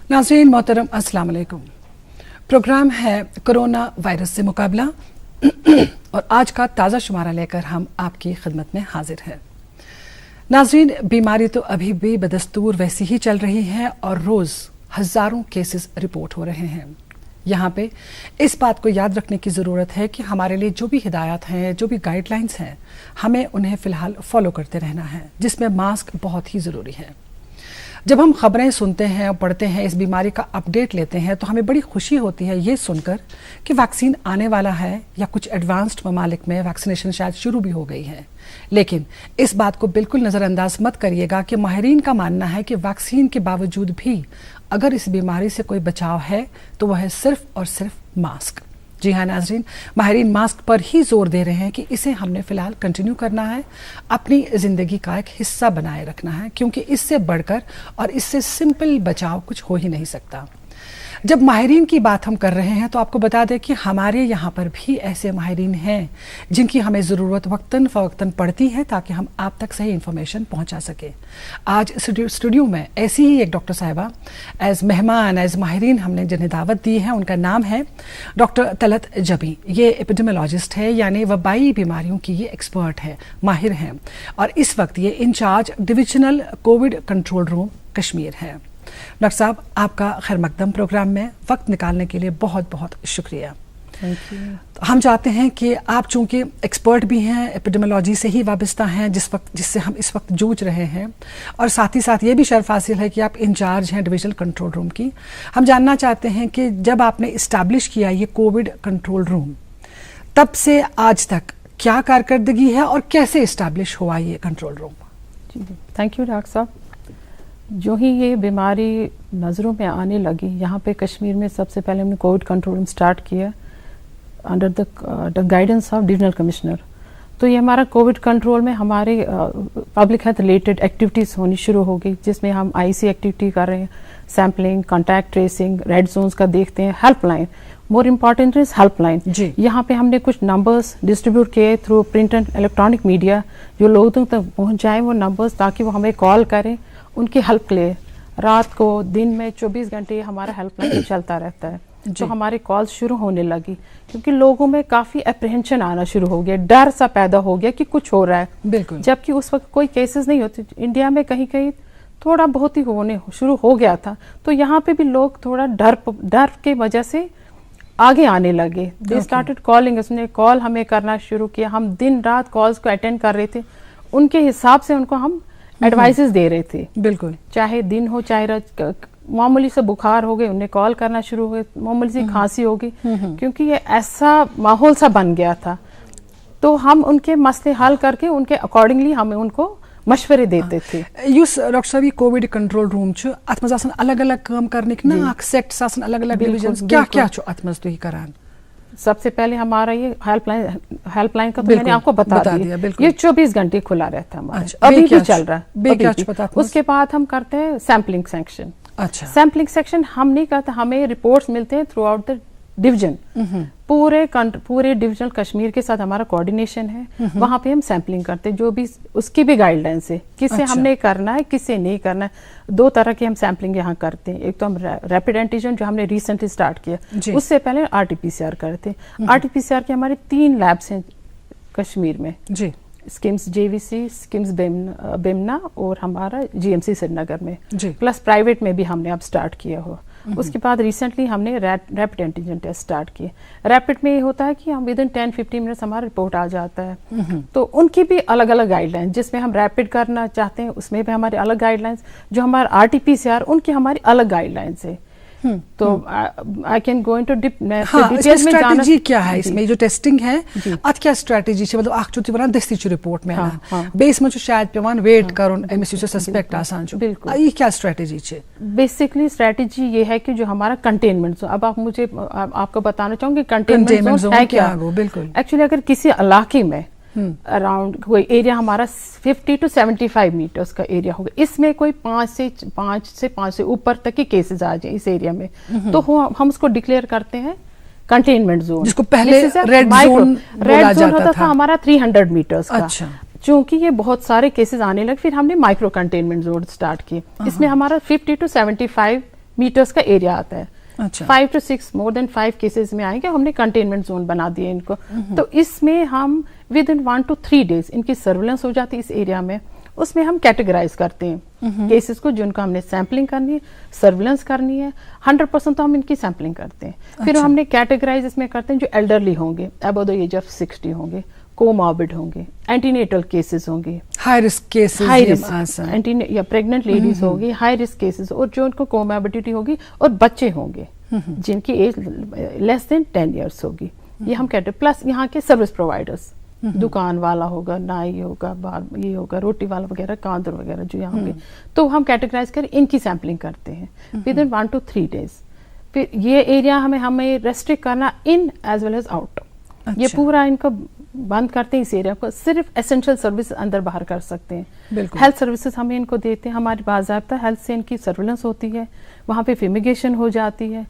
नाज़रीन मोहतरम अस्सलाम वालेकुम। प्रोग्राम है कोरोना वायरस से मुकाबला और आज का ताज़ा शुमारा लेकर हम आपकी खिदमत में हाजिर हैं। नाज़रीन, बीमारी तो अभी भी बदस्तूर वैसी ही चल रही है और रोज़ हज़ारों केसेस रिपोर्ट हो रहे हैं। यहाँ पे इस बात को याद रखने की ज़रूरत है कि हमारे लिए जो भी हिदायत हैं, जो भी गाइडलाइंस हैं, हमें उन्हें फ़िलहाल फॉलो करते रहना है, जिसमें मास्क बहुत ही ज़रूरी है। जब हम खबरें सुनते हैं और पढ़ते हैं, इस बीमारी का अपडेट लेते हैं, तो हमें बड़ी खुशी होती है ये सुनकर कि वैक्सीन आने वाला है या कुछ एडवांस्ड ममालिक में वैक्सीनेशन शायद शुरू भी हो गई है। लेकिन इस बात को बिल्कुल नज़रअंदाज मत करिएगा कि माहिरीन का मानना है कि वैक्सीन के बावजूद भी अगर इस बीमारी से कोई बचाव है तो वह है सिर्फ और सिर्फ मास्क। जी हाँ नाज़रीन, माहिरीन मास्क पर ही जोर दे रहे हैं कि इसे हमने फ़िलहाल कंटिन्यू करना है, अपनी ज़िंदगी का एक हिस्सा बनाए रखना है, क्योंकि इससे बढ़कर और इससे सिंपल बचाव कुछ हो ही नहीं सकता। जब माहिरीन की बात हम कर रहे हैं तो आपको बता दें कि हमारे यहाँ पर भी ऐसे माहिरीन हैं जिनकी हमें ज़रूरत वक्तन फ़वक्तन पड़ती है ताकि हम आप तक सही इन्फॉर्मेशन पहुँचा सकें। आज स्टूडियो में ऐसी ही एक डॉक्टर साहिबा एज़ मेहमान, एज़ माहिरीन हमने जिन्हें दावत दी है, उनका नाम है डॉक्टर तलत जबी। ये एपिडेमियोलॉजिस्ट है, यानी वबाई बीमारियों की ये एक्सपर्ट है, माहिर हैं, और इस वक्त ये incharge divisional covid control room Kashmir है। डॉक्टर साहब, आपका खैर मकदम प्रोग्राम में वक्त निकालने के लिए बहुत बहुत शुक्रिया। Thank you. हम चाहते हैं कि आप चूंकि एक्सपर्ट भी हैं, एपिडेमियोलॉजी से ही वाबस्ता हैं जिससे हम इस वक्त जूझ रहे हैं, और साथ ही साथ ये भी शर्फ हासिल है कि आप इंचार्ज हैं डिविजनल कंट्रोल रूम की। हम जानना चाहते हैं कि जब आपने इस्टेब्लिश किया ये कोविड कंट्रोल रूम, तब से आज तक क्या कारकर्दगी है और कैसे इस्टेब्लिश हुआ ये कंट्रोल रूम? जी, थैंक यू डॉक्टर साहब। जो ही ये बीमारी नज़रों में आने लगी, यहाँ पे कश्मीर में सबसे पहले हमने कोविड कंट्रोल रूम स्टार्ट किया under the guidance of divisional commissioner. तो ये हमारा कोविड कंट्रोल में हमारे पब्लिक हेल्थ रिलेटेड एक्टिविटीज़ होनी शुरू हो गई, जिसमें हम आईसी एक्टिविटी कर रहे हैं, sampling, contact tracing, red zones का देखते हैं, helpline, more important is helpline. यहाँ पे हमने कुछ नंबर्स डिस्ट्रीब्यूट किए through print and electronic media, जो लोगों तक पहुँच जाए वो नंबर्स, ताकि वो हमें कॉल करें उनकी हेल्प के लिए। रात को, दिन में 24 घंटे हमारा हेल्पलाइन चलता रहता है। तो हमारे कॉल्स शुरू होने लगी, क्योंकि लोगों में काफ़ी अप्रहेंशन आना शुरू हो गया, डर सा पैदा हो गया कि कुछ हो रहा है। बिल्कुल। जबकि उस वक्त कोई केसेस नहीं होते। इंडिया में कहीं कहीं थोड़ा बहुत ही होने शुरू हो गया था, तो यहाँ पे भी लोग थोड़ा डर के वजह से आगे आने लगे। दे स्टार्टेड कॉलिंग, उसने कॉल हमें करना शुरू किया। हम दिन रात कॉल्स को अटेंड कर रहे थे, उनके हिसाब से उनको हम एडवाइसेस दे रहे थे। बिल्कुल। चाहे दिन हो चाहे रात, मामूली से बुखार हो गए, उन्हें कॉल करना शुरू हो गए, मामूली सी खांसी हो गई, क्योंकि ये ऐसा माहौल सा बन गया था। तो हम उनके मसले हल करके उनके अकॉर्डिंगली हमें उनको मशवरे देते थे। युस डॉक्टर साहब, कोविड कंट्रोल रूम छु अत मज आसन अलग अलग काम करने की ना, सेक्ट्स आसन अलग अलग डिवीजन्स, क्या क्या छु अत मज तुही करान? सबसे पहले हमारा ये हेल्पलाइन का तो मैंने आपको बता दिया। ये 24 घंटे खुला रहता है हमारा। अच्छा, अभी भी चल रहा है। उसके उसके बाद हम करते हैं सैम्पलिंग सेक्शन। अच्छा। सैम्पलिंग सेक्शन हम नहीं करते, हमें रिपोर्ट्स मिलते हैं थ्रू आउट द डिवीजन। पूरे डिविजनल कश्मीर के साथ हमारा कोऑर्डिनेशन है। वहां पे हम सैम्पलिंग करते हैं, जो भी उसकी भी गाइडलाइंस है, किसे हमने करना है, किसे नहीं करना है। 2 तरह की हम सैम्पलिंग यहाँ करते हैं। एक तो हम रैपिड एंटीजन, जो हमने रिसेंटली स्टार्ट किया, उससे पहले RT-PCR करते हैं। RT-PCR के हमारे 3 लैब्स हैं कश्मीर में जी, स्किम्स JVC, स्किम्स बेमना और हमारा GMC श्रीनगर में, प्लस प्राइवेट में भी हमने अब स्टार्ट किया हो। उसके बाद रिसेंटली हमने रैपिड एंटीजन टेस्ट स्टार्ट किए। रैपिड में ये होता है कि हम विदिन 10-15 मिनट्स हमारा रिपोर्ट आ जाता है। तो उनकी भी अलग अलग गाइडलाइंस, जिसमें हम रैपिड करना चाहते हैं उसमें भी हमारे अलग गाइडलाइंस, जो हमारा RT-PCR उनकी हमारी अलग गाइडलाइंस है। तो I can go into details में जाना। स्ट्रेटजी क्या है इसमें, जो टेस्टिंग है अत क्या स्ट्रेटजी छे, मतलब अख छु वनान दस्ती छु रिपोर्ट में आना, बेस में छु शायद पेवान वेट करून एमएस छु सस्पेक्ट आसान छु। बिल्कुल। ये क्या स्ट्रेटजी छे? बेसिकली स्ट्रेटजी ये है कि जो हमारा कंटेनमेंट जोन, अब आप मुझे आपको बताना चाहूंगी कंटेनमेंट जोन है क्या। बिल्कुल। एक्चुअली अगर किसी इलाके में अराउंड कोई एरिया हमारा 50 to 75 मीटर्स का एरिया होगा, इसमें कोई 5 से ऊपर तक के केसेस आ जाए इस एरिया में, तो हम उसको डिक्लेयर करते हैं कंटेनमेंट जोन, जिसको पहले रेड जोन होता था हमारा 300 मीटर्स का। अच्छा। चूंकि ये बहुत सारे केसेस आने लगे, फिर हमने माइक्रो कंटेनमेंट जोन स्टार्ट किए। इसमें हमारा 50 to 75 मीटर्स का एरिया आता है। अच्छा। 5 to 6 मोर देन 5 केसेस में आएंगे, हमने कंटेनमेंट जोन बना दिए इनको। तो इसमें हम विद इन 1 to 3 days इनकी सर्विलेंस हो जाती है इस एरिया में। उसमें हम कैटेगराइज करते हैं केसेस को, जिनको हमने सैम्पलिंग करनी है, सर्विलेंस करनी है। 100% तो हम इनकी सैम्पलिंग करते हैं। फिर हमने कैटेगराइज इसमें करते हैं जो एल्डरली होंगे, अबव द एज ऑफ 60 होंगे, कोमॉर्बिड होंगे, एंटीनेटल केसेस होंगे, high risk cases, high risk या प्रेग्नेंट लेडीज होगी, हाई रिस्क केसेस, और जो उनको कोमॉर्बिडिटी होगी, और बच्चे होंगे जिनकी एज लेस देन 10 years होगी। ये हम कहते हैं। प्लस यहाँ के सर्विस प्रोवाइडर्स, दुकान वाला होगा, नाई होगा, बार ये होगा, रोटी वाला वगैरह, कांदर वगैरह जो यहाँ पे, तो हम कैटेगराइज कर इनकी सैम्पलिंग करते हैं विद इन 1 to 3 days। फिर ये एरिया हमें रेस्ट्रिक्ट करना इन एज वेल एज आउट। ये पूरा इनको बंद करते हैं इस एरिया को, सिर्फ एसेंशियल सर्विस अंदर बाहर कर सकते हैं। हेल्थ सर्विसेज हमें इनको देते हैं, हमारी बाज़ाब्ता हेल्थ से इनकी सर्विलेंस होती है, वहाँ पे फिमिगेशन हो जाती है।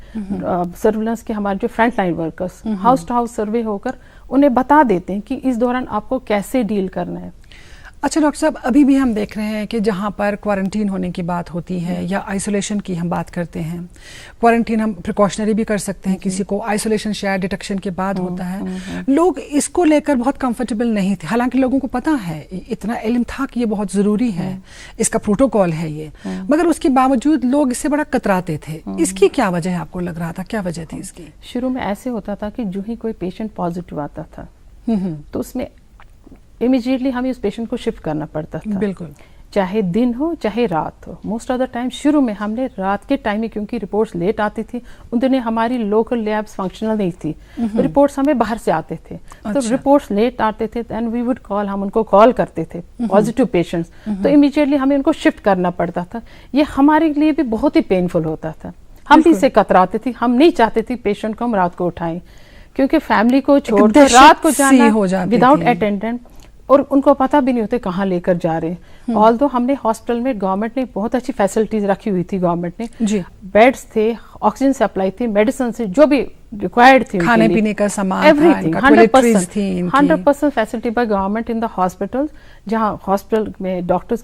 सर्विलेंस के हमारे जो front line workers house to house survey होकर उन्हें बता देते हैं कि इस दौरान आपको कैसे डील करना है। अच्छा डॉक्टर साहब, अभी भी हम देख रहे हैं कि जहाँ पर क्वारंटीन होने की बात होती है या आइसोलेशन की हम बात करते हैं, क्वारंटीन हम प्रिकॉशनरी भी कर सकते हैं, किसी को आइसोलेशन शायद डिटेक्शन के बाद होता है, लोग इसको लेकर बहुत कंफर्टेबल नहीं थे। हालांकि लोगों को पता है, इतना इल्म था कि ये बहुत ज़रूरी है, इसका प्रोटोकॉल है ये, मगर उसके बावजूद लोग इससे बड़ा कतराते थे। इसकी क्या वजह है, आपको लग रहा था क्या वजह थी इसकी? शुरू में ऐसे होता था कि जो ही कोई पेशेंट पॉजिटिव आता था तो उसमें इमीडिएटली हमें उस पेशेंट को शिफ्ट करना पड़ता था। बिल्कुल, चाहे दिन हो चाहे रात हो। मोस्ट ऑफ द टाइम शुरू में हमने रात के टाइम में, क्योंकि रिपोर्ट्स लेट आती थी, उन दिनों हमारी लोकल लैब्स फंक्शनल नहीं थी, रिपोर्ट्स हमें बाहर से आते थे। तो रिपोर्ट्स लेट आते थे, देन वी वुड कॉल, हम उनको कॉल करते थे पॉजिटिव पेशेंट्स, तो इमीडिएटली हमें उनको शिफ्ट करना पड़ता था। ये हमारे लिए भी बहुत ही पेनफुल होता था, हम भी इससे कतराते थे। हम नहीं चाहते थे पेशेंट को हम रात को उठाएं, क्योंकि फैमिली को छोड़कर रात को जाना विदाउट अटेंडेंट, और उनको पता भी नहीं होते कहाँ लेकर जा रहे हैं। ऑल्दो हमने हॉस्पिटल में, गवर्नमेंट ने बहुत अच्छी फैसिलिटीज रखी हुई थी, गवर्नमेंट ने जी, बेड्स थे, ऑक्सीजन सप्लाई थी, मेडिसिन से जो भी रिक्वायर्ड थी, खाने पीने का सामान, everything 100% facility by government in the hospital, जहाँ हॉस्पिटल में डॉक्टर्स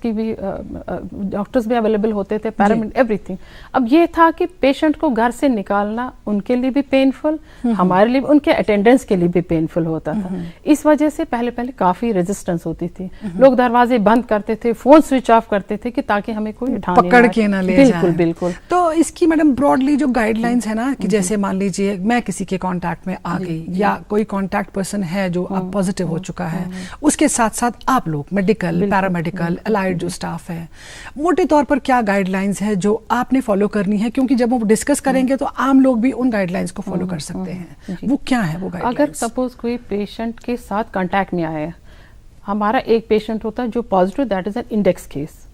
भी अवेलेबल होते थे, पैरामेडिक, एवरीथिंग। अब ये था कि पेशेंट को घर से निकालना उनके लिए भी पेनफुल, हमारे लिए, उनके अटेंडेंस के लिए भी पेनफुल होता था। इस वजह से पहले काफी रेजिस्टेंस होती थी, लोग दरवाजे बंद करते थे, फोन स्विच ऑफ करते थे कि ताकि हमें कोई पकड़ के ना ले जाए। बिल्कुल। तो इसकी मैडम ब्रॉडली जो गाइडलाइंस है ना, कि जैसे मान लीजिए मैं किसी के कांटेक्ट में आ गई, या कोई कांटेक्ट पर्सन है जो अब पॉजिटिव हो चुका है, उसके साथ साथ आप लोग मेडिकल, पैरामेडिकल, अलाइड जो स्टाफ है, मोटे तौर पर क्या गाइडलाइंस है जो आपने फॉलो करनी है? क्योंकि जब वो डिस्कस करेंगे तो आम लोग भी उन गाइडलाइंस को फॉलो कर सकते हैं। वो क्या है वो गाइडलाइंस? अगर सपोज कोई पेशेंट के साथ कांटेक्ट में आया है, हमारा एक पेशेंट होता है जो positive, that is an index case.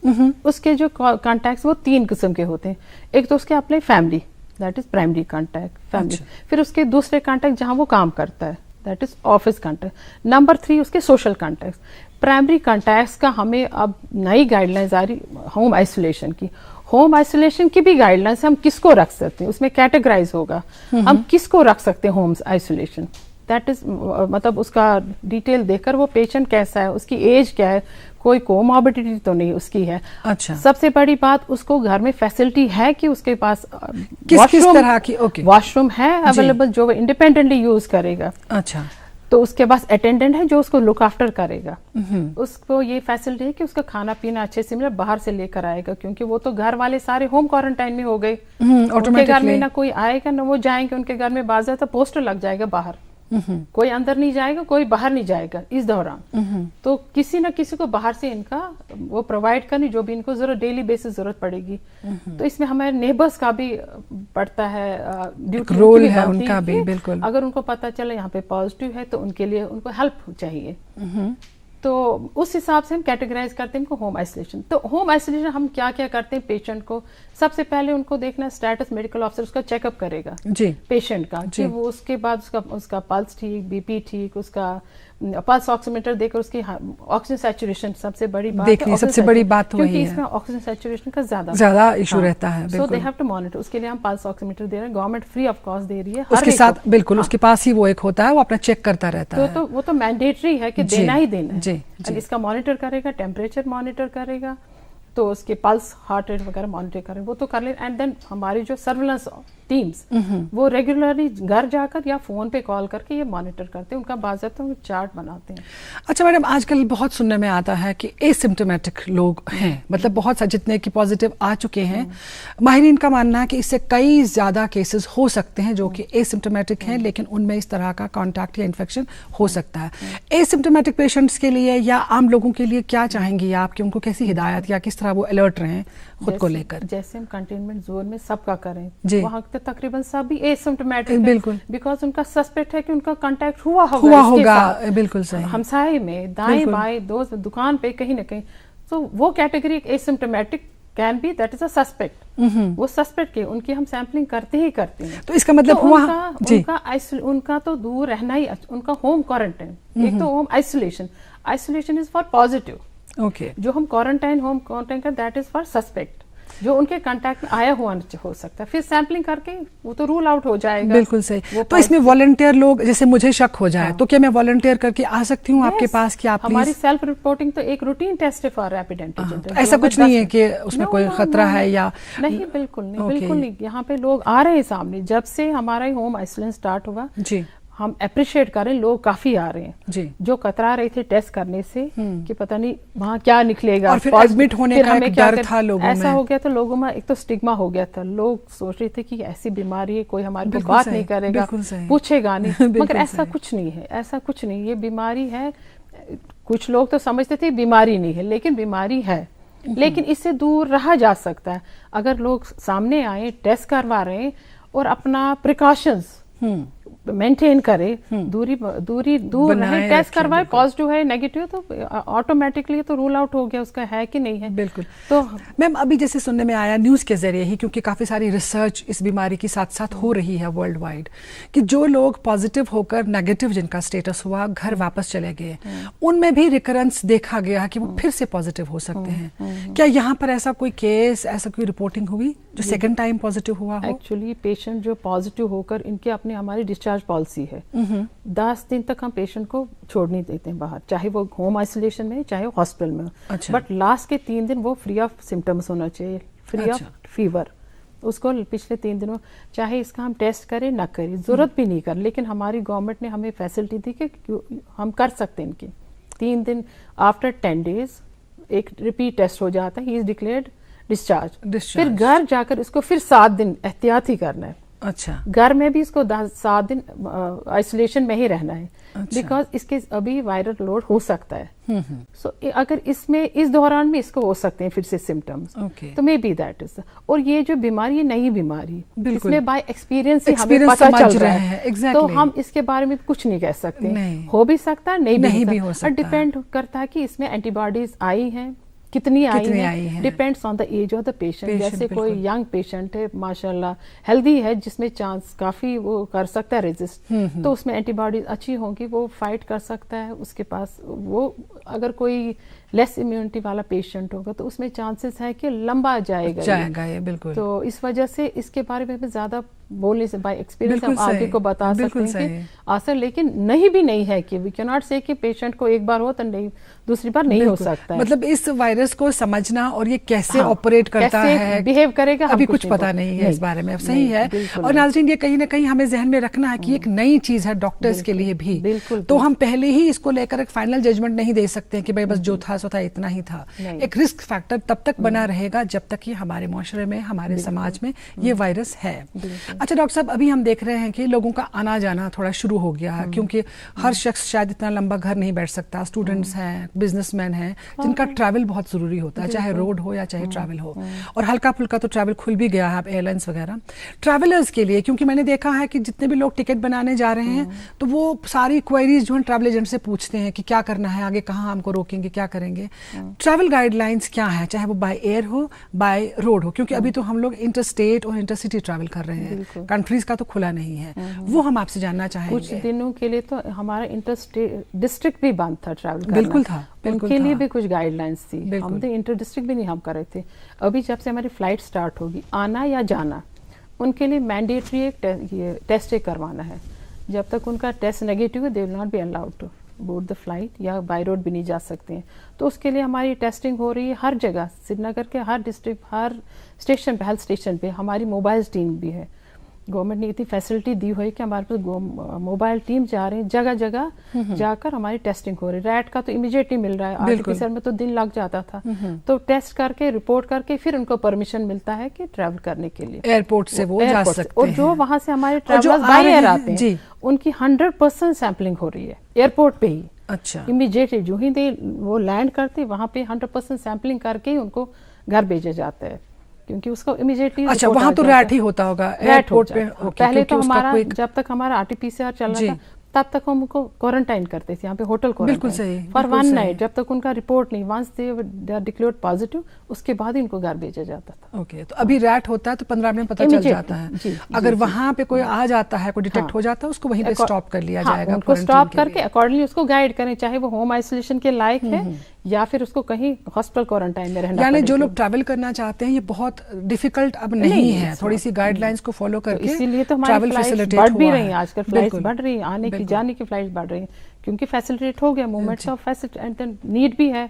उसके जो कॉन्टैक्ट्स वो 3 किस्म के होते हैं। एक तो उसके अपने family, that is primary contact, family. फिर उसके दूसरे कॉन्टैक्ट जहां वो काम करता है, that is office contact. Number 3 उसके सोशल कॉन्टैक्ट्स। प्राइमरी कॉन्टैक्ट्स का हमें अब नई गाइडलाइंस आ रही होम आइसोलेशन की। होम आइसोलेशन की भी गाइडलाइंस हम किसको रख सकते हैं, उसमें कैटेगराइज होगा हम किसको रख सकते हैं होम आइसोलेशन। दैट इज मतलब उसका डिटेल देखकर वो पेशेंट कैसा है, उसकी एज क्या है, कोई कोमॉर्बिडिटी तो नहीं उसकी है। अच्छा, सबसे बड़ी बात, उसको घर में फैसिलिटी है कि उसके पास किस तरह की वॉशरूम है अवेलेबल जो वो इंडिपेंडेंटली यूज करेगा। अच्छा, तो उसके पास अटेंडेंट है जो उसको लुक आफ्टर करेगा। उसको ये फैसिलिटी है कि उसका खाना पीना अच्छे से मतलब बाहर से लेकर आएगा, क्योंकि वो तो घर वाले सारे होम क्वारंटाइन में हो गए, उनके घर में ना कोई आएगा ना वो जाएंगे, उनके घर में बाज़ाब्ता पोस्टर लग जाएगा बाहर, कोई अंदर नहीं जाएगा, कोई बाहर नहीं जाएगा इस दौरान। तो किसी ना किसी को बाहर से इनका वो प्रोवाइड करनी, जो भी इनको जरूरत डेली बेसिस जरूरत पड़ेगी। तो इसमें हमारे नेबर्स का भी पड़ता है, ड्यूटी रोल है उनका भी। बिल्कुल, अगर उनको पता चले यहाँ पे पॉजिटिव है तो उनके लिए उनको हेल्प चाहिए। तो उस हिसाब से हम कैटेगराइज करते हैं इनको होम आइसोलेशन। तो होम आइसोलेशन हम क्या क्या करते हैं पेशेंट को, सबसे पहले उनको देखना स्टेटस, मेडिकल ऑफिसर उसका चेकअप करेगा जी पेशेंट का, कि वो उसके बाद उसका पल्स ठीक, बीपी ठीक, उसका पल्स ऑक्सीमीटर देकर उसकी ऑक्सीजन सैचुरेशन सबसे बड़ी बात देखनी, सबसे बड़ी बात वही है, क्योंकि इसमें ऑक्सीजन सैचुरेशन का ज्यादा इशू रहता है। सो दे हैव टू मॉनिटर, उसके लिए हम पल्स ऑक्सीमीटर दे रहे हैं, गवर्नमेंट फ्री ऑफ कॉस्ट दे रही है उसके साथ। बिल्कुल, उसके पास ही वो एक होता है, वो अपना चेक करता रहता है। तो वो तो मैंडेटरी है कि देना ही देना है। जी, इसका मॉनिटर करेगा, टेम्परेचर मॉनिटर करेगा, تو اس کے پلس ہارٹ ریٹ وغیرہ مانیٹر کریں وہ تو کر لیں. اینڈ دین ہماری جو سرویلنس ٹیمز وہ ریگولرلی گھر جا کر یا فون پہ کال کر کے یہ مانیٹر کرتے ہیں, ان کا باضابطہ چارٹ بناتے ہیں. اچھا میڈم, آج کل بہت سننے میں آتا ہے کہ اے سمپٹومیٹک لوگ ہیں, مطلب بہت سا جتنے کی پازیٹیو آ چکے ہیں, ماہرین کا ماننا ہے کہ اس سے کئی زیادہ کیسز ہو سکتے ہیں جو کہ اے سمپٹومیٹک ہیں لیکن ان میں اس طرح کا کانٹیکٹ یا انفیکشن ہو سکتا ہے. اے سمپٹومیٹک پیشنٹس کے لیے یا عام لوگوں کے لیے کیا چاہیں گی آپ کہ ان کو کیسی ہدایت یا کس طرح وہ الرٹ رہیں خود کو لے کر؟ جیسے ہم کنٹینمنٹ زون میں سب کا کریں جی, وہاں تقریباً سب بھی اے سمپٹومیٹک بالکل, بیکاز ان کا سسپیکٹ ہے کہ ان کا کانٹیکٹ ہوا ہوگا. بالکل صحیح. ہمسائے میں دائیں بائیں دوست دکان پہ کہیں نہ کہیں, تو وہ category A symptomatic can be that is a suspect. وہ سسپیکٹ کے ان کی ہم سیمپلنگ کرتے ہی کرتے ہیں. تو اس کا مطلب ہوا ان کا تو دور رہنا ہی, ان کا ہوم کوارنٹائن, ایک تو home isolation is for positive. Okay, جو ہم کوارنٹائن ہوم کوارنٹائن کا دیٹ از فار سسپیکٹ, جو ان کے کانٹیکٹ میں آیا ہوا ہو سکتا ہے. پھر سیمپلنگ کر کے وہ تو رول آؤٹ ہو جائے گا. بالکل صحیح. تو اس میں والنٹیئر لوگ, جیسے مجھے شک ہو جائے تو کیا میں والنٹیئر کر کے آ سکتی ہوں آپ کے پاس کہ آپ ہماری سیلف رپورٹنگ تو ایک روٹین ٹیسٹ ہے فار ریپڈ اینٹیجن. ایسا کچھ نہیں ہے کہ اس میں کوئی خطرہ ہے یا نہیں؟ بالکل نہیں, بالکل نہیں. یہاں پہ لوگ آ رہے ہیں سامنے, جب سے ہمارا ہوم آئسولیشن اسٹارٹ ہوا جی ہم اپریشیٹ کریں, لوگ کافی آ رہے ہیں جی, جو کترا رہے تھے ٹیسٹ کرنے سے کہ پتہ نہیں وہاں کیا نکلے گا, اور پھر ایڈمٹ ہونے کا ایک ڈر تھا لوگوں میں. ایسا ہو گیا تھا لوگوں میں, ایک تو اسٹگما ہو گیا تھا, لوگ سوچ رہے تھے کہ ایسی بیماری ہے کوئی ہماری کو بات نہیں کرے گا, پوچھے گا نہیں, مگر ایسا کچھ نہیں ہے, ایسا کچھ نہیں. یہ بیماری ہے, کچھ لوگ تو سمجھتے تھے بیماری نہیں ہے لیکن بیماری ہے, لیکن اس سے دور رہا جا سکتا ہے اگر لوگ سامنے آئیں, ٹیسٹ کروا رہے ہیں اور اپنا پریکاشنز مینٹین کرے, دور رہے, ٹیسٹ کروائے, پازیٹیو ہے نیگیٹو تو آٹومیٹکلی تو رول آؤٹ ہو گیا اس کا ہے کہ نہیں ہے. بالکل. تو میم ابھی جیسے سننے میں آیا نیوز کے ذریعے ہی, کیونکہ کافی ساری ریسرچ اس بیماری کی ساتھ ساتھ ہو رہی ہے ورلڈ وائڈ, کہ جو لوگ پازیٹیو ہو کر نیگیٹو جن کا اسٹیٹس ہوا گھر واپس چلے گئے, ان میں بھی ریکرنس دیکھا گیا کہ وہ پھر سے پازیٹیو ہو سکتے ہیں. کیا یہاں پر ایسا کوئی کیس, ایسا کوئی رپورٹنگ ہوئی جو سیکنڈ ٹائم پازیٹیو ہوا ہو؟ ایکچولی پیشنٹ جو پازیٹیو ہو کر, ان کے اپنے ہماری ڈسچارج پالیسی ہے, 10 دن تک ہم پیشنٹ کو چھوڑ نہیں دیتے ہیں باہر, چاہے وہ ہوم آئسولیشن میں چاہے وہ ہاسپٹل میں, بٹ لاسٹ کے 3 دن وہ فری آف سمٹمس ہونا چاہیے, فری آف فیور. اس کو پچھلے 3 دنوں چاہے اس کا ہم ٹیسٹ کریں نہ کریں, ضرورت بھی نہیں کر, لیکن ہماری گورنمنٹ نے ہمیں فیسلٹی دی کہ ہم کر سکتے ہیں. ان کے 3 دن آفٹر 10 days ایک ریپیٹ ٹیسٹ ہو جاتا ہے, ہی از ڈکلیئرڈ ڈسچارج. پھر گھر جا کر اس کو پھر 7 دن احتیاط ہی کرنا ہے. اچھا, گھر میں بھی اس کو 7 دن آئسولیشن میں ہی رہنا ہے, بیکاز اس کے ابھی وائرل لوڈ ہو سکتا ہے. سو اگر اس میں اس دوران بھی اس کو ہو سکتے ہیں پھر سے سمٹمس, تو مے بی دیٹ از. اور یہ جو بیماری ہے نئی بیماری, اس میں بائی ایکسپیرینس ہی ہمیں پتہ چل رہا ہے, تو ہم اس کے بارے میں کچھ نہیں کہہ سکتے. ہو بھی سکتا ہے, نہیں بھی ہو سکتا, اور ڈیپینڈ کرتا ہے کہ اس میں اینٹی باڈیز آئی ہیں کتنی آئی ہیں, depends on the age of the patient. جیسے کوئی ینگ پیشنٹ ہے ماشاء اللہ ہیلدی ہے, جس میں چانس کافی وہ کر سکتا ہے ریزسٹ, تو اس میں اینٹی باڈیز اچھی ہوں گی, وہ فائٹ کر سکتا ہے. اس کے پاس وہ اگر کوئی لیس امیونٹی والا پیشنٹ ہوگا تو اس میں چانسز ہے کہ لمبا جائے گا یہ. بالکل. تو اس وجہ سے اس کے بارے میں زیادہ بولنے سے بائی ایکسپیرینس ہم آگے کو بتا سکتے ہیں کہ آسر, لیکن نہیں بھی نہیں ہے کہ وی کی ناٹ سے کہ پیشنٹ کو ایک بار ہو تو نہیں دوسری بار نہیں ہو سکتا ہے. مطلب اس وائرس کو سمجھنا اور یہ کیسے آپریٹ کرتا ہے, بیہیو کرے گا, ابھی کچھ پتا نہیں ہے اس بارے میں. صحیح ہے. اور ناظرین یہ کہیں نہ کہیں ہمیں ذہن میں رکھنا ہے کہ ایک نئی چیز ہے ڈاکٹرز کے لیے بھی, تو ہم پہلے ہی اس کو لے کر ایک فائنل ججمنٹ نہیں دے سکتے کہ بھائی بس جو تھا سو تھا, اتنا ہی تھا. ایک رسک فیکٹر تب تک بنا رہے گا جب تک یہ ہمارے معاشرے میں, ہمارے سماج میں یہ وائرس ہے. اچھا ڈاکٹر صاحب, ابھی ہم دیکھ رہے ہیں کہ لوگوں کا آنا جانا تھوڑا شروع ہو گیا ہے, کیونکہ ہر شخص شاید اتنا لمبا گھر نہیں بیٹھ سکتا. اسٹوڈنٹس ہیں, بزنس مین ہیں, جن کا ٹریول بہت ضروری ہوتا ہے, چاہے روڈ ہو یا چاہے ٹریول ہو, اور ہلکا پھلکا تو ٹریول کھل بھی گیا ہے اب, ایئر لائنس وغیرہ. ٹریولرز کے لیے, کیونکہ میں نے دیکھا ہے کہ جتنے بھی لوگ ٹکٹ بنانے جا رہے ہیں تو وہ ساری کوئریز جو ہیں ٹریول ایجنٹ سے پوچھتے ہیں کہ کیا کرنا ہے آگے, کہاں ہم کو روکیں گے, کیا کریں گے. ٹریول گائیڈ لائنس کیا ہے, چاہے وہ بائی ایئر ہو بائی روڈ ہو, کیونکہ ابھی تو ہم لوگ انٹر اسٹیٹ اور انٹر سٹی ٹریول کر رہے ہیں, کنٹریز کا تو کھلا نہیں ہے. وہ ہم آپ سے جاننا چاہیں گے. کچھ دنوں کے لیے تو ہمارا انٹر ڈسٹرکٹ بھی بند تھا ٹریول کرنا. بالکل تھا, ان کے لیے بھی کچھ گائیڈ لائنس تھی. ہم تو انٹر ڈسٹرکٹ بھی نہیں ہم کر رہے تھے. ابھی جب سے ہماری فلائٹ سٹارٹ ہوگی, آنا یا جانا, ان کے لیے مینڈیٹری ایک ٹیسٹ کروانا ہے. جب تک ان کا ٹیسٹ نیگیٹو ہے, they will not be allowed to board the flight या बाई रोड भी नहीं जा सकते हैं। तो उसके लिए हमारी टेस्टिंग हो रही है हर जगह, श्रीनगर के हर डिस्ट्रिक्ट, हर स्टेशन पे, हेल्थ स्टेशन पे हमारी मोबाइल टीम भी है। गवर्नमेंट ने इतनी फैसिलिटी दी हुई है कि हमारे पास मोबाइल टीम जा रहे हैं, जगह जगह जाकर हमारी टेस्टिंग हो रही है। रैट का तो इमीडिएटली मिल रहा है, आरटीपीसीआर में तो दिन लग जाता था। तो टेस्ट करके रिपोर्ट करके फिर उनको परमिशन मिलता है कि ट्रैवल करने के लिए एयरपोर्ट से वो जा सकते हैं। और जो वहां से हमारे ट्रैवलर्स बाय एयर आते हैं उनकी 100% सैंपलिंग हो रही है एयरपोर्ट पे ही। अच्छा, इमीडिएटली जो ही वो लैंड करते वहां पे 100% सैंपलिंग करके ही उनको घर भेजा जाता है, क्योंकि उसको इमीडिएटली। अच्छा, वहां तो रैट ही होता होगा एयरपोर्ट पे। पहले तो हमारा जब तक हमारा आरटीपीसीआर चल रहा था तब तक हम उनको क्वारंटाइन करते थे यहाँ पे, होटल क्वारंटाइन फॉर 1 नाइट, जब तक उनका रिपोर्ट नहीं, once they are declared positive उसके बाद ही उनको घर भेजा जाता था। ओके, तो अभी रैट होता है तो 15 मिनट पता चल जाता है। अगर वहां पे कोई आ जाता है, कोई डिटेक्ट हो जाता है, उसको वहीं पे स्टॉप कर लिया जाएगा। उनको स्टॉप करके अकॉर्डिंगली उसको गाइड करें, चाहे वो होम आइसोलेशन के लायक है या फिर उसको कहीं हॉस्पिटल क्वारंटाइन में रहना। यानी जो लोग ट्रैवल करना चाहते हैं ये बहुत डिफिकल्ट अब नहीं है, थोड़ी सी गाइडलाइंस को फॉलो करके इसीलिए तो हमारी फ्लाइट्स बढ़ भी रही है आजकल, फ्लाइट्स बढ़ रही है, आने की जाने की फ्लाइट्स बढ़ रही है क्योंकि फैसिलिटेट हो गया, movements of facility and then need भी है,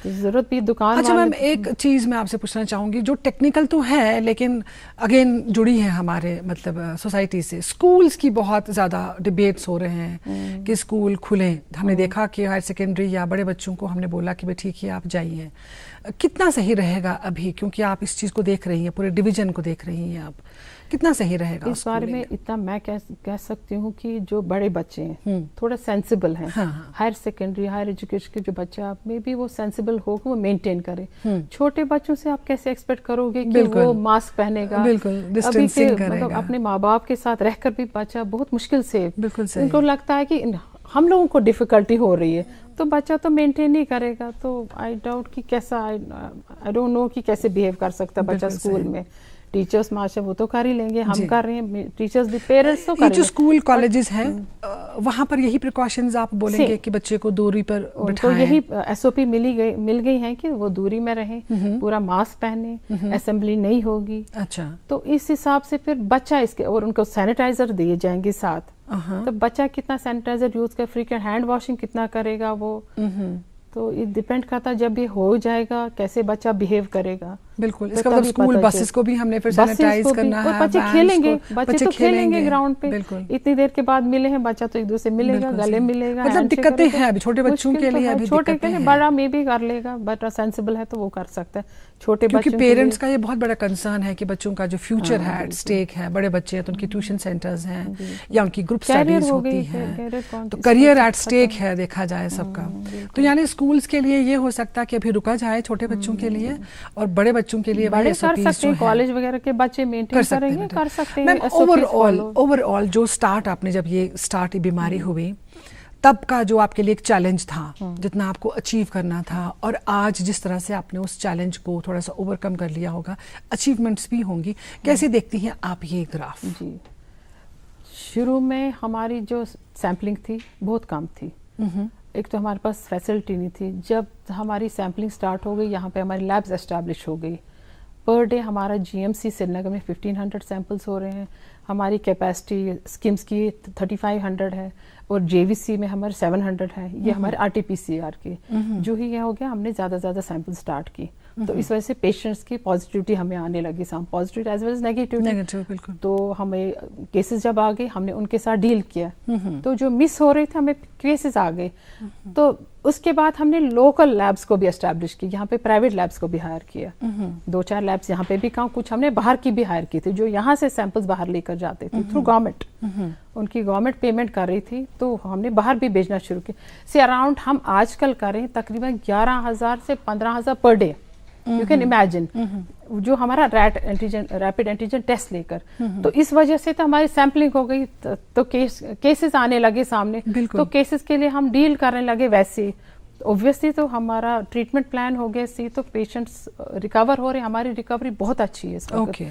जरूरत भी दुकान। अच्छा मैम, एक चीज मैं आपसे पूछना चाहूंगी जो टेक्निकल तो है लेकिन अगेन जुड़ी है हमारे मतलब सोसाइटी से। स्कूल्स की बहुत ज्यादा डिबेट्स हो रहे हैं कि स्कूल खुलें। हमने देखा कि हायर सेकेंडरी या बड़े बच्चों को हमने बोला कि भाई ठीक है आप जाइए। कितना सही रहेगा अभी, क्योंकि आप इस चीज को देख रही हैं, पूरे डिवीजन को देख रही हैं आप, कितना सही रहेगा इस बारे में? इतना मैं कह सकती हूँ कि जो बड़े बच्चे हैं थोड़ा सेंसिबल हैं, हायर सेकेंडरी हायर एजुकेशन के जो बच्चा में भी वो सेंसिबल हो, वो मेंटेन करे। छोटे बच्चों से आप कैसे एक्सपेक्ट करोगे कि वो मास्क पहनेगा? अभी के मतलब अपने माँ बाप के साथ रहकर भी बच्चा बहुत मुश्किल से, उनको लगता है कि हम लोगों को डिफिकल्टी हो रही है तो बच्चा तो मेंटेन नहीं करेगा। तो आई डाउट कि कैसा, आई डोंट नो कि कैसे बिहेव कर सकता बच्चा स्कूल में। टीचर्स मास्टर वो तो कर ही लेंगे, हम कर रहे हैं, टीचर्स भी, पेरेंट्स तो करेंगे। जो स्कूल कॉलेजेस हैं वहां पर यही प्रिकॉशंस आप बोलेंगे कि बच्चे को दूरी पर बिठाएं? तो यही एसओपी मिल गई है कि वो दूरी में रहें, पूरा मास्क पहने, असेंबली नहीं होगी। अच्छा, तो इस हिसाब से फिर बच्चा इसके, और उनको सैनिटाइजर दिए जाएंगे साथ। तो बच्चा कितना सैनिटाइजर यूज कर, फ्रीक्वेंट हैंड वॉशिंग कितना करेगा वो, तो ये डिपेंड करता है जब ये हो जाएगा कैसे बच्चा बिहेव करेगा। बिल्कुल, इसका मतलब स्कूल बसेस को भी हमने फिर सैनिटाइज करना है। बच्चे खेलेंगे, बच्चे तो खेलेंगे ग्राउंड पे, इतनी देर के बाद मिले हैं, बच्चा तो एक दूसरे से मिलेगा, गले मिलेगा। मतलब दिक्कतें हैं अभी छोटे बच्चों के लिए, अभी छोटे के लिए, बड़ा में भी कर लेगा, बड़ा सेंसिबल है तो वो कर सकता है। छोटे बच्चों, क्योंकि पेरेंट्स का ये बहुत बड़ा कंसर्न है कि बच्चों का जो फ्यूचर है एट स्टेक है। बड़े बच्चे हैं तो उनकी ट्यूशन सेंटर्स हैं या उनकी ग्रुप स्टडीज होती है, तो करियर एट स्टेक है देखा जाए सबका। तो यानी स्कूल्स के लिए ये हो सकता है कि अभी रुका जाए छोटे बच्चों के लिए, और बड़े बच्चों के लिए कर सकते हैं, कॉलेज वगैरह के बच्चे मेंटेन करेंगे, कर सकते हैं। ओवरऑल जो स्टार्ट आपने जब ये स्टार्ट बीमारी हुई तब का जो आपके लिए एक चैलेंज था, जितना आपको अचीव करना था, और आज जिस तरह से आपने उस चैलेंज को थोड़ा सा ओवरकम कर लिया होगा, अचीवमेंट्स भी होंगी, कैसे देखती हैं आप ये ग्राफ? जी, शुरू में हमारी जो सैम्पलिंग थी बहुत कम थी। एक तो हमारे पास फैसिलिटी नहीं थी। जब हमारी सैम्पलिंग स्टार्ट हो गई, यहाँ पे हमारी लैब्स एस्टैब्लिश हो गई। पर डे हमारा जीएमसी श्रीनगर में 1500 सैंपल्स हो रहे हैं। हमारी कैपेसिटी स्किम्स की 3500 है और जेवीसी में हमारे 700 है। ये हमारे आरटीपीसीआर के जो ही ये हो गया, हमने ज़्यादा सैंपल स्टार्ट की, तो इस वजह से पेशेंट्स की पॉजिटिविटी हमें आने लगी, positive as well as negative. बिल्कुल। तो हमें केसेस जब आ गए, हमने उनके साथ डील किया, तो जो मिस हो रहे थे हमें केसेस आ गए। तो उसके बाद हमने लोकल लैब्स को भी एस्टैब्लिश की, यहाँ पे प्राइवेट लैब्स को भी हायर किया। 2-4 लैब्स यहाँ पे भी काम, कुछ हमने बाहर की भी हायर की थी, जो यहाँ से सैंपल्स बाहर लेकर जाते थे थ्रू गवर्नमेंट। उनकी गवर्नमेंट पेमेंट कर रही थी, तो हमने बाहर भी भेजना शुरू किया। से अराउंड हम आजकल करें तकरीबन 11,000 से 15,000 per day. You can imagine, जो हमारा रैपिड एंटीजन टेस्ट लेकर, तो इस वजह से तो हमारी सैम्पलिंग हो गई, तो केसेस आने लगे सामने, तो केसेस के लिए हम डील करने लगे वैसे। ऑब्वियसली तो हमारा ट्रीटमेंट प्लान हो गया सी, तो पेशेंट्स रिकवर हो रहे, हमारी रिकवरी बहुत अच्छी है इस वक्त।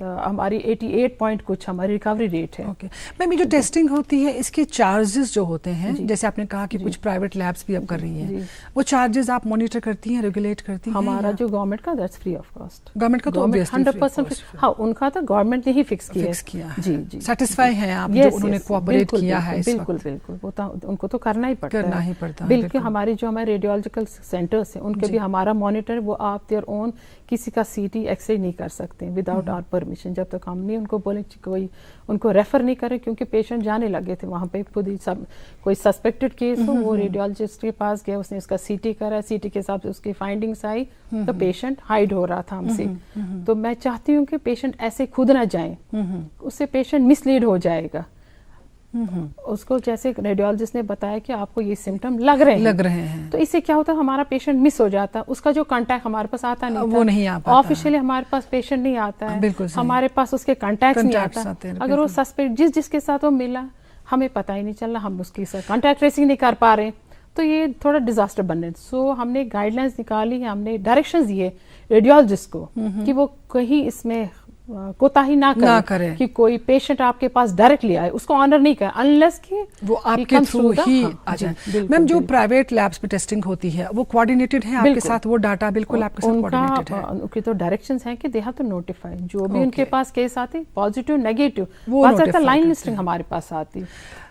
हमारी 88 पॉइंट कुछ हमारी रिकवरी रेट है। ओके मैम, ये जो टेस्टिंग होती है इसके चार्जेस जो होते हैं, जैसे आपने कहा कि कुछ प्राइवेट लैब्स भी अब कर रही हैं, वो चार्जेस आप मॉनिटर करती हैं, रेगुलेट करती हैं? हमारा जो गवर्नमेंट का that's free of cost. Government का तो 100%। हाँ, उनका तो गवर्नमेंट ने ही फिक्स किया है। जी जी, सेटिस्फाई हैं आप जो उन्होंने कोऑपरेट किया है? बिल्कुल बिल्कुल, वो तो उनको तो करना ही पड़ता है। बिल्कुल हमारी जो हमारे रेडियोलॉजिकल सेंटर्स हैं उनके भी हमारा मॉनिटर, वो आप देयर ओन किसी का सीटी एक्सरे नहीं कर सकते विदाउट आवर परमिशन, जब तक हम नहीं उनको बोले कोई उनको रेफर नहीं करे, क्योंकि पेशेंट जाने लगे थे वहाँ पे खुद ही। सब कोई सस्पेक्टेड केस हो, वो रेडियोलॉजिस्ट के पास गया, उसने उसका सीटी करा, सीटी के हिसाब से उसकी फाइंडिंग्स आई, तो पेशेंट हाइड हो रहा था हमसे। तो मैं चाहती हूँ कि पेशेंट ऐसे खुद ना जाएं, उससे पेशेंट मिसलीड हो जाएगा। उसको जैसे रेडियोलॉजिस्ट ने बताया कि आपको ये सिम्टम लग रहे हैं, तो इससे क्या होता है, हमारा पेशेंट मिस हो जाता है, उसका जो कांटेक्ट हमारे पास आता नहीं, वो नहीं आ पाता, ऑफिशियली हमारे पास पेशेंट नहीं आता है, हमारे पास उसके कांटेक्ट नहीं आता। अगर वो सस्पेक्ट जिसके साथ वो मिला, हमें पता ही नहीं चल रहा, हम उसके साथ कांटेक्ट ट्रेसिंग नहीं कर पा रहे, तो ये थोड़ा डिजास्टर बनने। सो हमने गाइडलाइंस निकाली है, हमने डायरेक्शंस दिए रेडियोलॉजिस्ट को कि वो कहीं इसमें कोताही ना करे कि कोई पेशेंट आपके पास डायरेक्टली आए, उसको ऑनर नहीं करे अनलेस कि वो आपके थ्रू ही आ जाए। मैम, जो प्राइवेट लैब्स पे टेस्टिंग होती है वो कोऑर्डिनेटेड है आपके साथ, वो डाटा बिल्कुल आपके साथ कोऑर्डिनेटेड है? उनकी तो डायरेक्शंस हैं कि दे हैव टू नोटिफाई जो भी उनके पास केस आते, पॉजिटिव नेगेटिव, वो लाइन लिस्टिंग हमारे पास आती।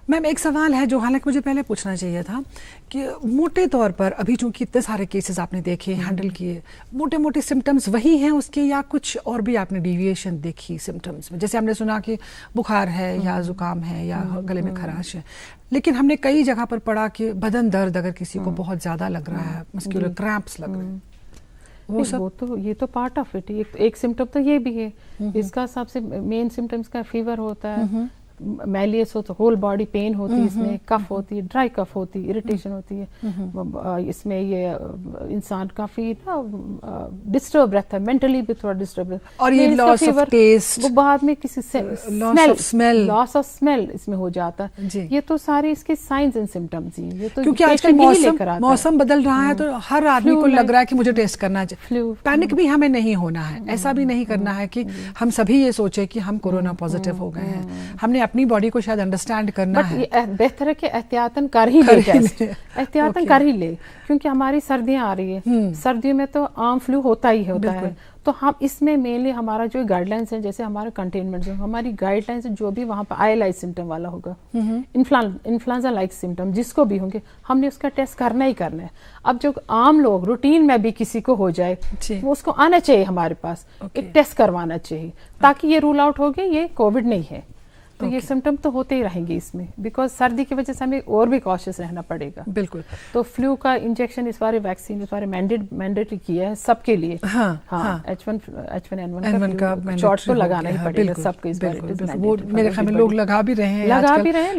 मैम, एक सवाल है जो हालांकि मुझे पहले पूछना चाहिए था कि मोटे तौर पर अभी चूंकि इतने सारे केसेस आपने देखे, हैंडल किए, मोटे मोटे सिम्टम्स वही हैं उसके, या कुछ और भी आपने डिविएशन देखी सिम्टम्स में? जैसे हमने सुना कि बुखार है या जुकाम है या गले में खराश है, लेकिन हमने कई जगह पर पढ़ा कि बदन दर्द अगर किसी को बहुत ज्यादा लग रहा है, मस्कुलर क्रैम्प्स लग रहे हैं, वो तो ये तो पार्ट ऑफ इट। एक सिम्टम तो ये भी है, इसका सबसे मेन सिम्टम्स का फीवर होता है, मैलियस हो तो होल बॉडी पेन होती है, इसमें कफ होती है, ड्राई कफ होती है, इरिटेशन होती है, इसमें ये इंसान काफी डिस्टर्ब रहता है, मेंटली भी थोड़ा डिस्टर्ब रहता है, और ये लॉस ऑफ टेस्ट, वो बाद में किसी लॉस ऑफ स्मेल इसमें हो जाता है। ये तो सारे इसके साइंस एंड सिम्टम्स ही, ये तो क्योंकि आजकल मौसम बदल रहा है, तो हर आदमी को लग रहा है कि मुझे टेस्ट करना चाहिए। पैनिक भी हमें नहीं होना है, ऐसा भी नहीं करना है कि हम सभी ये सोचे कि हम कोरोना पॉजिटिव हो गए हैं। हमने अपनी बॉडी को शायद अंडरस्टैंड करना है, बेहतर है कि एहतियातन कर ही ले टेस्ट, एहतियातन कर ही ले, क्योंकि हमारी सर्दियां आ रही है, सर्दियों में तो आम फ्लू होता ही होता है। तो हम इसमें मेनली हमारा जो गाइडलाइंस है, जैसे हमारे कंटेनमेंट जो हमारी गाइडलाइंस है, जो भी वहाँ पर आईएलआई सिम्टम वाला होगा, इन्फ्लुएंजा लाइक सिम्टम जिसको भी होंगे, हमने उसका टेस्ट करना ही करना है। अब जो आम लोग रूटीन में भी किसी को हो जाए, वो उसको आना चाहिए हमारे पास, एक टेस्ट करवाना चाहिए, ताकि ये रूल आउट हो गया ये कोविड नहीं है। तो ये सिम्टम तो होते ही रहेंगे इसमें, बिकॉज सर्दी की वजह से हमें और भी कॉशियस रहना पड़ेगा। बिल्कुल। तो फ्लू का इंजेक्शन इस बार वैक्सीन इस बार मैंडेटरी किया है सबके लिए। H1N1 का शॉट तो लगाना ही पड़ेगा सबको इस बार। वो मेरे ख्याल में लोग लगा भी रहे हैं,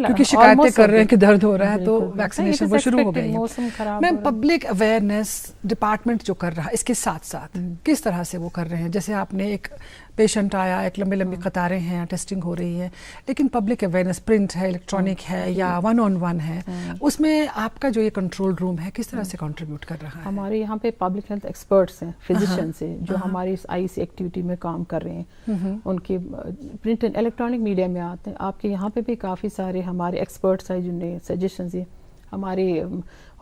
क्योंकि शिकायतें कर रहे हैं कि दर्द हो रहा है, तो वैक्सीनेशन वो शुरू हो गई है। मौसम खराब। मैम, पब्लिक अवेयरनेस डिपार्टमेंट जो कर रहा है, इसके साथ साथ किस तरह से वो कर रहे हैं? जैसे आपने एक पेशेंट आया, एक लंबी लंबी कतारें हैं, टेस्टिंग हो रही है, लेकिन पब्लिक अवेयरनेस प्रिंट है, इलेक्ट्रॉनिक है या 1-on-1 है, उसमें आपका जो ये कंट्रोल रूम है किस तरह से कंट्रीब्यूट कर रहा है? हमारे यहाँ पे पब्लिक हेल्थ एक्सपर्ट्स हैं, फिजिशियंस हैं, जो हमारी इस आईसी एक्टिविटी में काम कर रहे हैं, उनके प्रिंट एंड इलेक्ट्रॉनिक मीडिया में आते हैं। आपके यहाँ पे भी काफ़ी सारे हमारे एक्सपर्ट्स हैं जिन्हें सजेशंस दिए, हमारे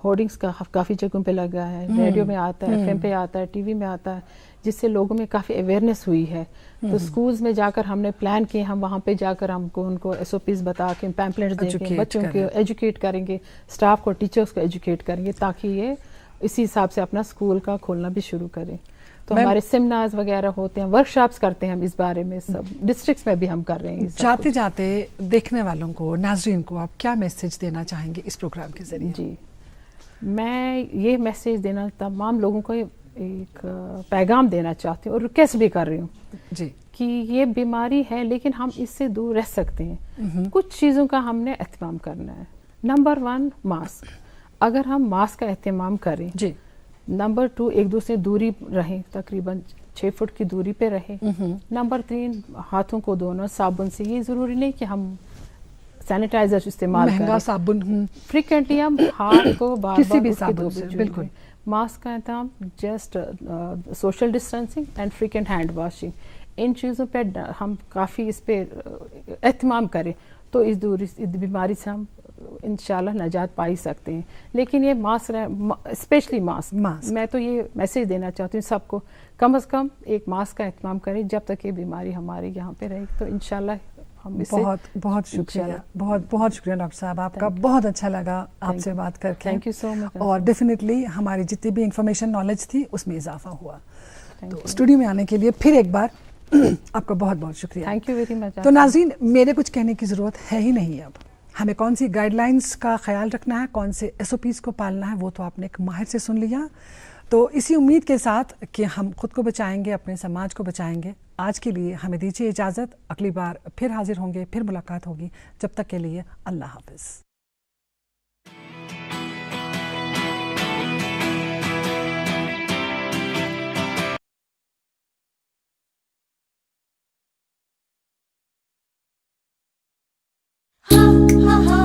होर्डिंग्स का काफ़ी जगहों पे लगा है, रेडियो में आता है, एफएम पे आता है, टीवी में आता है, जिससे लोगों में काफ़ी अवेयरनेस हुई है। तो स्कूल्स में जाकर हमने प्लान किए, हम वहाँ पे जाकर हमको उनको एसओपीज बता के पैम्पलेट्स देंगे, बच्चों को एजुकेट करेंगे, स्टाफ को, टीचर्स को एजुकेट करेंगे, ताकि ये इसी हिसाब से अपना स्कूल का खोलना भी शुरू करें। तो हमारे सेमिनार्स वगैरह होते हैं, वर्कशॉप्स करते हैं हम इस बारे में, सब डिस्ट्रिक्ट्स में भी हम कर रहे हैं। जाते जाते देखने वालों को, नाज़रीन को आप क्या मैसेज देना चाहेंगे इस प्रोग्राम के जरिए? जी, मैं ये मैसेज देना, तमाम लोगों को एक पैगाम देना चाहती हूँ और रिक्वेस्ट भी कर रही हूँ जी, कि ये बीमारी है लेकिन हम इससे दूर रह सकते हैं। कुछ चीज़ों का हमने एहतमाम करना है। Number 1, mask. अगर हम मास्क का एहतमाम करें जी। नंबर 2, एक दूसरे दूरी रहें, तकरीबन 6 फुट की दूरी पे रहे। नंबर 3, हाथों को धोना साबुन से। ये ज़रूरी नहीं कि हम सैनिटाइजर इस्तेमाल करें, महंगा साबुन, फ्रिक्वेंटली हम हाथ को बार किसी भी साबुन से, बिल्कुल। मास्क का इंतजाम, just social distancing and frequent hand washing, ان چیزوں پہ ہم کافی اس پہ اہتمام کریں تو اس بیماری سے ہم انشاءاللہ نجات پا ہی سکتے ہیں. لیکن یہ ماسک اسپیشلی ماسک میں تو یہ میسج دینا چاہتی ہوں سب کو, کم از کم ایک ماسک کا اہتمام کریں جب تک یہ بیماری ہمارے یہاں پہ رہے. تو انشاءاللہ ہم اس سے بہت شکریہ, بہت شکریہ ڈاکٹر صاحب آپ کا. بہت اچھا لگا آپ سے بات کر کے. تھینک یو سو مچ. اور ڈیفینیٹلی ہماری جتنی بھی انفارمیشن نالج تھی اس میں اضافہ ہوا. تو اسٹوڈیو میں آنے کے لیے پھر ایک بار آپ کا بہت بہت شکریہ. Thank you very much. تو ناظرین, میرے کچھ کہنے کی ضرورت ہے ہی نہیں. اب ہمیں کون سی گائیڈ لائنس کا خیال رکھنا ہے, کون سے SOPs کو پالنا ہے, وہ تو آپ نے ایک ماہر سے سن لیا. تو اسی امید کے ساتھ کہ ہم خود کو بچائیں گے, اپنے سماج کو بچائیں گے, آج کے لیے ہمیں دیجیے اجازت. اگلی بار پھر حاضر ہوں گے, پھر ملاقات ہوگی. جب تک کے لیے اللہ حافظ. Ha ha ha.